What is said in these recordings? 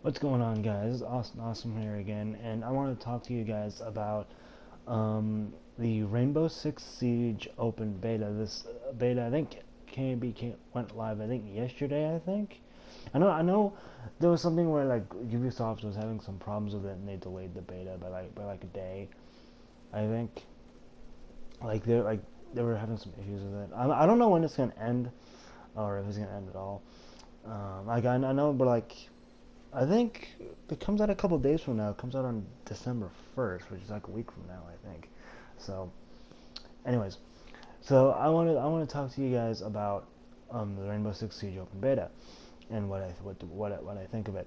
What's going on, guys? Awesome here again, and I want to talk to you guys about the Rainbow Six Siege open beta. This beta, I think, went live. I think yesterday. I know, there was something where like Ubisoft was having some problems with it, and they delayed the beta by like a day. I think, like they were having some issues with it. I don't know when it's gonna end, or if it's gonna end at all. I know, but like I think it comes out a couple days from now. It comes out on December 1st, which is like a week from now, I think. So, anyways, I want to talk to you guys about the Rainbow Six Siege Open Beta and what I think of it.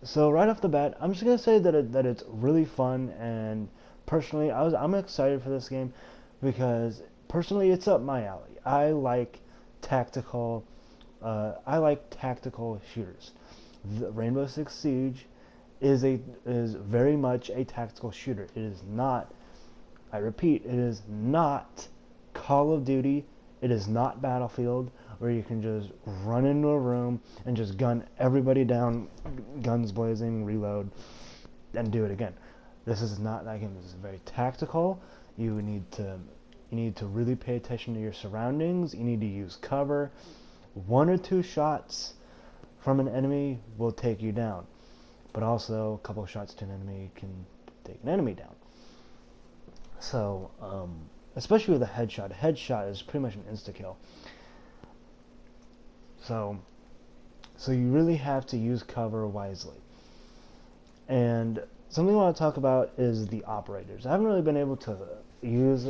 So right off the bat, I'm just gonna say that it's really fun, and personally, I'm excited for this game because personally it's up my alley. I like tactical shooters. The Rainbow Six Siege is very much a tactical shooter. It is not, I repeat, it is not Call of Duty. It is not Battlefield, where you can just run into a room and just gun everybody down, guns blazing, reload, and do it again. This is not that game. This is very tactical. You need to really pay attention to your surroundings. You need to use cover. One or two shots from an enemy will take you down, but also a couple of shots to an enemy can take an enemy down. So, especially with a headshot is pretty much an insta kill. So, so you really have to use cover wisely. And something I want to talk about is the operators. I haven't really been able to use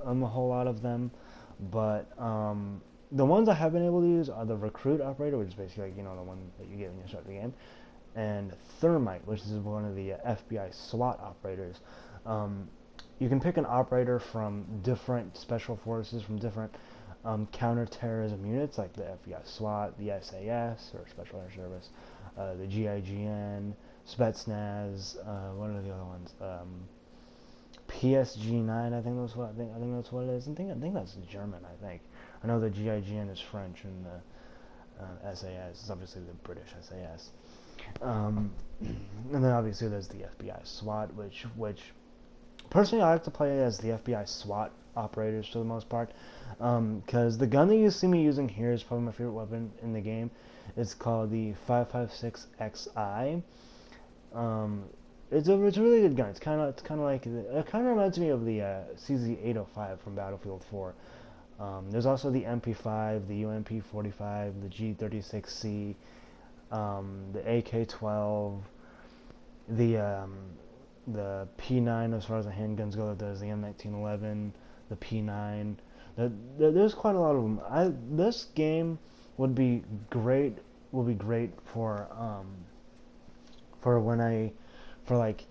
a whole lot of them, but the ones I have been able to use are the recruit operator, which is basically like, the one that you get when you start the game, and thermite, which is one of the FBI SWAT operators. You can pick an operator from different special forces, from different counterterrorism units, like the FBI SWAT, the SAS, or Special Air Service, the GIGN, Spetsnaz, what are the other ones? PSG9, I think that's what it is. I think that's German. I know the GIGN is French, and the SAS is obviously the British SAS. And then obviously there's the FBI SWAT, which personally I like to play as the FBI SWAT operators for the most part, because the gun that you see me using here is probably my favorite weapon in the game. It's called the 5.56 XI. It's a really good gun. It kind of reminds me of the CZ805 from Battlefield 4. There's also the MP5, the UMP45, the G36C, the AK12, the P9 as far as the handguns go. There's the M1911, the P9. There's quite a lot of them. This game would be great. Will be great for when for like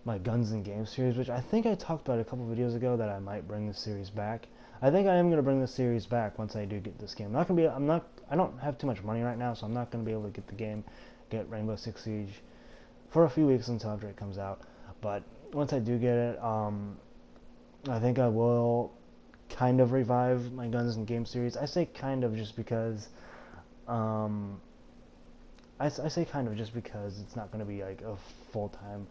my Guns and Games series, which I think I talked about a couple videos ago, that I might bring this series back. I think I am gonna bring this series back once I do get this game. I don't have too much money right now, so I'm not gonna be able to get Rainbow Six Siege for a few weeks until after it comes out. But once I do get it, I think I will kind of revive my Guns and Games series. I say kind of just because, I say kind of just because it's not going to be like a full-time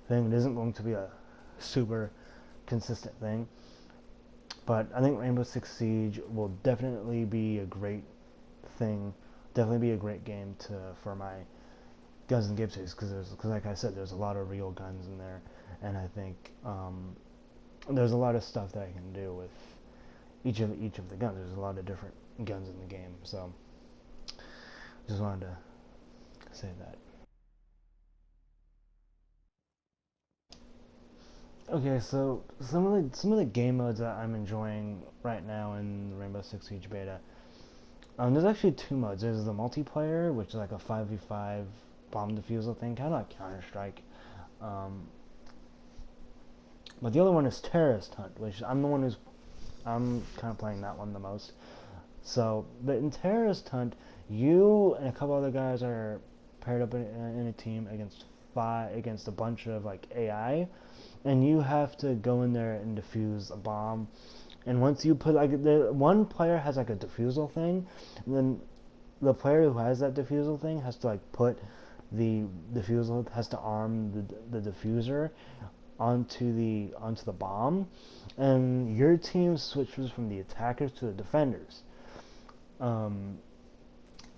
thing. It isn't going to be a super consistent thing. But I think Rainbow Six Siege will definitely be a great thing. Definitely be a great game for my Guns and Games series, because like I said, there's a lot of real guns in there, and I think there's a lot of stuff that I can do with each of the guns. There's a lot of different guns in the game, so just wanted to say that. Okay, so some of the game modes that I'm enjoying right now in Rainbow Six Siege beta. There's actually two modes. There's the multiplayer, which is like a 5v5 bomb defusal thing, kind of like Counter Strike. Um, but the other one is Terrorist Hunt, which I'm kind of playing that one the most. So, but in Terrorist Hunt, you and a couple other guys are paired up in a team against a bunch of like AI, and you have to go in there and defuse a bomb. And once you put one player has like a defusal thing, and then the player who has that defusal thing has to like put the diffuser has to arm the diffuser onto the bomb, and your team switches from the attackers to the defenders. And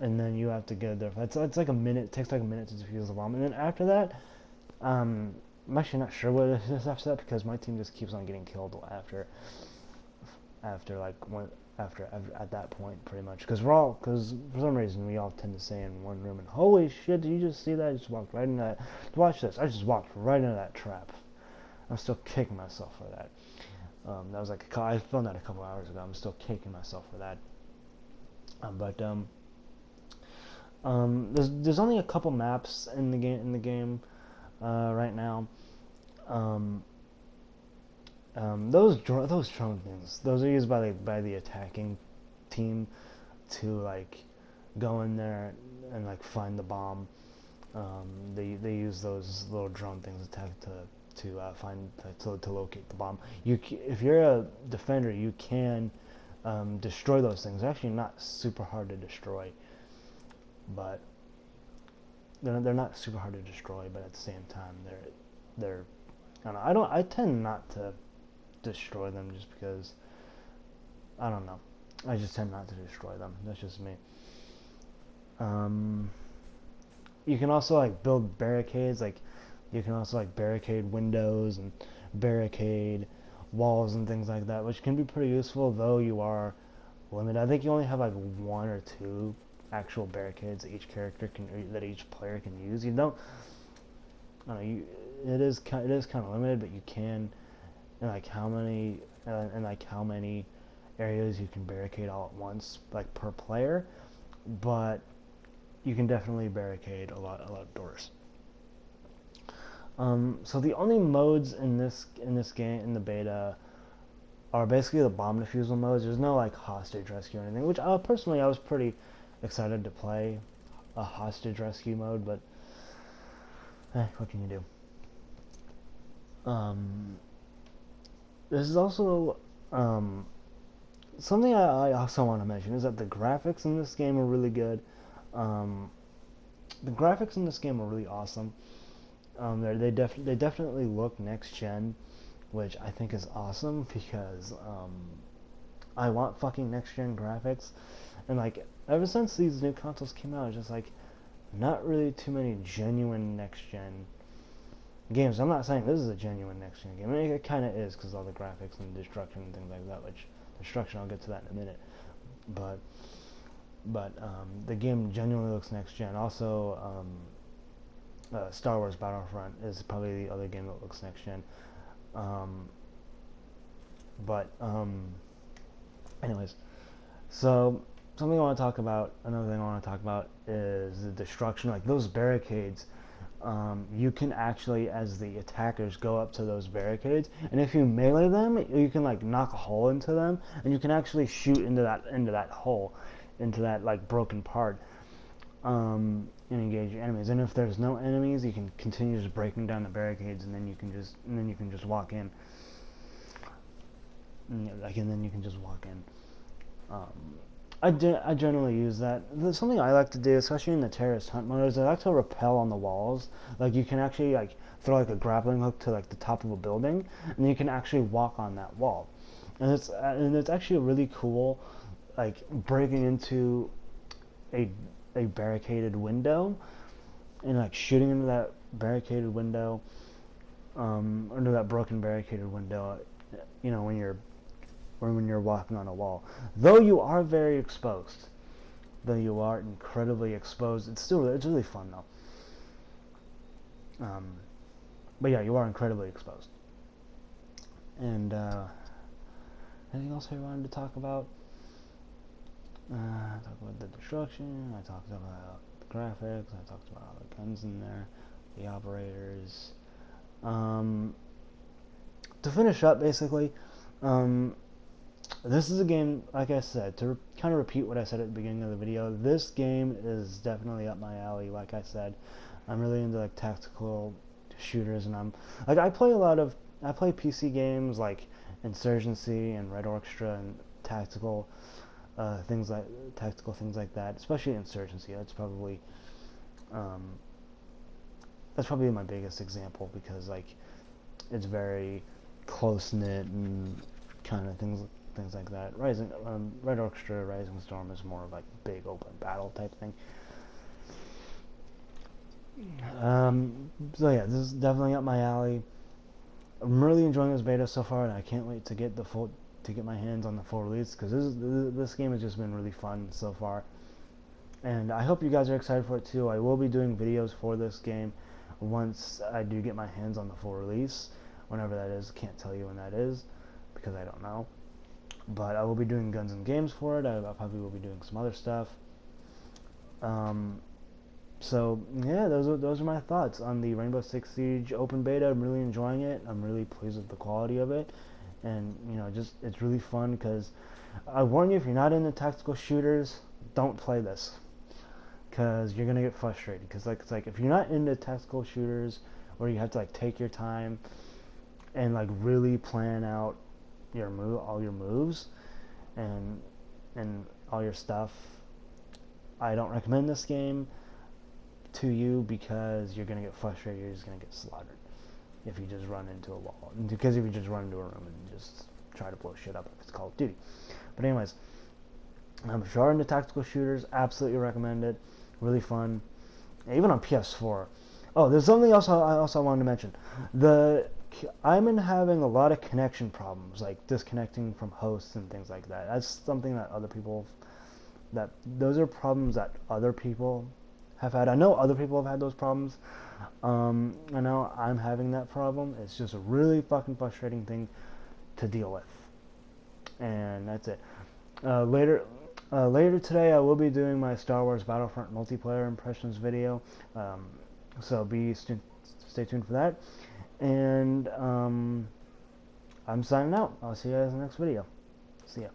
then you have to get there. It's like a minute. It takes like a minute to defuse the bomb, and then after that, I'm actually not sure what it is after that, because my team just keeps on getting killed after at that point, pretty much, because for some reason we all tend to stay in one room, and holy shit, did you just see that? I just walked right into that. Watch this. I just walked right into that trap. I'm still kicking myself for that. That was like I filmed that a couple hours ago. I'm still kicking myself for that. There's only a couple maps in the game right now. Those drone things, those are used by the attacking team to like go in there and like find the bomb. They use those little drone things to locate the bomb. If you're a defender, you can destroy those things. They're actually not super hard to destroy, but they're not super hard to destroy. But at the same time, they're I tend not to destroy them just because I don't know. I just tend not to destroy them. That's just me. You can also like build barricades. Like you can also like barricade windows and barricade walls and things like that, which can be pretty useful, though you are limited. I think you only have like 1 or 2 actual barricades that each player can use. You don't. I don't know. It is kind of limited, but you can, and like how many areas you can barricade all at once, like per player. But you can definitely barricade a lot of doors. So the only modes in this game, in the beta, are basically the bomb defusal modes. There's no like hostage rescue or anything, which personally I was pretty excited to play a hostage rescue mode, but what can you do? This is also something I also want to mention is that the graphics in this game are really good. The graphics in this game are really awesome. They definitely look next gen, which I think is awesome, because I want fucking next gen graphics, and like ever since these new consoles came out, it's just like not really too many genuine next gen games. I'm not saying this is a genuine next gen game. I mean, it kind of is, because all the graphics and destruction and things like that. Which destruction, I'll get to that in a minute. But the game genuinely looks next gen. Also, Star Wars Battlefront is probably the other game that looks next gen. Anyways, so something I want to talk about. Another thing I want to talk about is the destruction. Like those barricades, you can actually, as the attackers, go up to those barricades, and if you melee them, you can like knock a hole into them, and you can actually shoot into that hole, into that like broken part, and engage your enemies. And if there's no enemies, you can continue just breaking down the barricades, and then you can just walk in. And then you can just walk in. I generally use that. There's something I like to do, especially in the terrorist hunt mode, is I like to rappel on the walls. Like you can actually like throw like a grappling hook to like the top of a building, and you can actually walk on that wall. And it's actually really cool, like breaking into a barricaded window and like shooting into that barricaded window, under that broken barricaded window. You know, when you're walking on a wall, though you are very exposed, though you are incredibly exposed, it's really fun though. But yeah, you are incredibly exposed. And anything else I wanted to talk about? I talked about the destruction, I talked about the graphics, I talked about all the guns in there, the operators. To finish up, basically, this is a game, like I said, to kind of repeat what I said at the beginning of the video, this game is definitely up my alley. Like I said, I'm really into like tactical shooters, and I play PC games like Insurgency and Red Orchestra and tactical things like that, especially Insurgency. That's probably that's probably my biggest example, because like it's very close knit and kind of things like that. Red Orchestra Rising Storm is more of like big open battle type thing. So yeah, this is definitely up my alley. I'm really enjoying this beta so far, and I can't wait to get my hands on the full release, because this game has just been really fun so far. And I hope you guys are excited for it too. I will be doing videos for this game once I do get my hands on the full release, whenever that is. Can't tell you when that is, because I don't know. But I will be doing guns and games for it. I probably will be doing some other stuff. So yeah, those are my thoughts on the Rainbow Six Siege open beta. I'm really enjoying it. I'm really pleased with the quality of it, and just it's really fun. Because I warn you, if you're not into tactical shooters, don't play this, because you're gonna get frustrated. Because it's like if you're not into tactical shooters, where you have to like take your time and like really plan out all your moves and all your stuff, I don't recommend this game to you, because you're gonna get frustrated. You're just gonna get slaughtered if you just run into a wall. Because if you just run into a room and just try to blow shit up, if it's Call of Duty. But anyways, if you're into tactical shooters, absolutely recommend it. Really fun, even on PS4. Oh, there's something else I also wanted to mention. I'm having a lot of connection problems, like disconnecting from hosts and things like that. That's something that those are problems that other people have had. I know other people have had those problems. I know I'm having that problem. It's just a really fucking frustrating thing to deal with. And that's it. Later today, I will be doing my Star Wars Battlefront multiplayer impressions video. So stay tuned for that. And I'm signing out. I'll see you guys in the next video. See ya.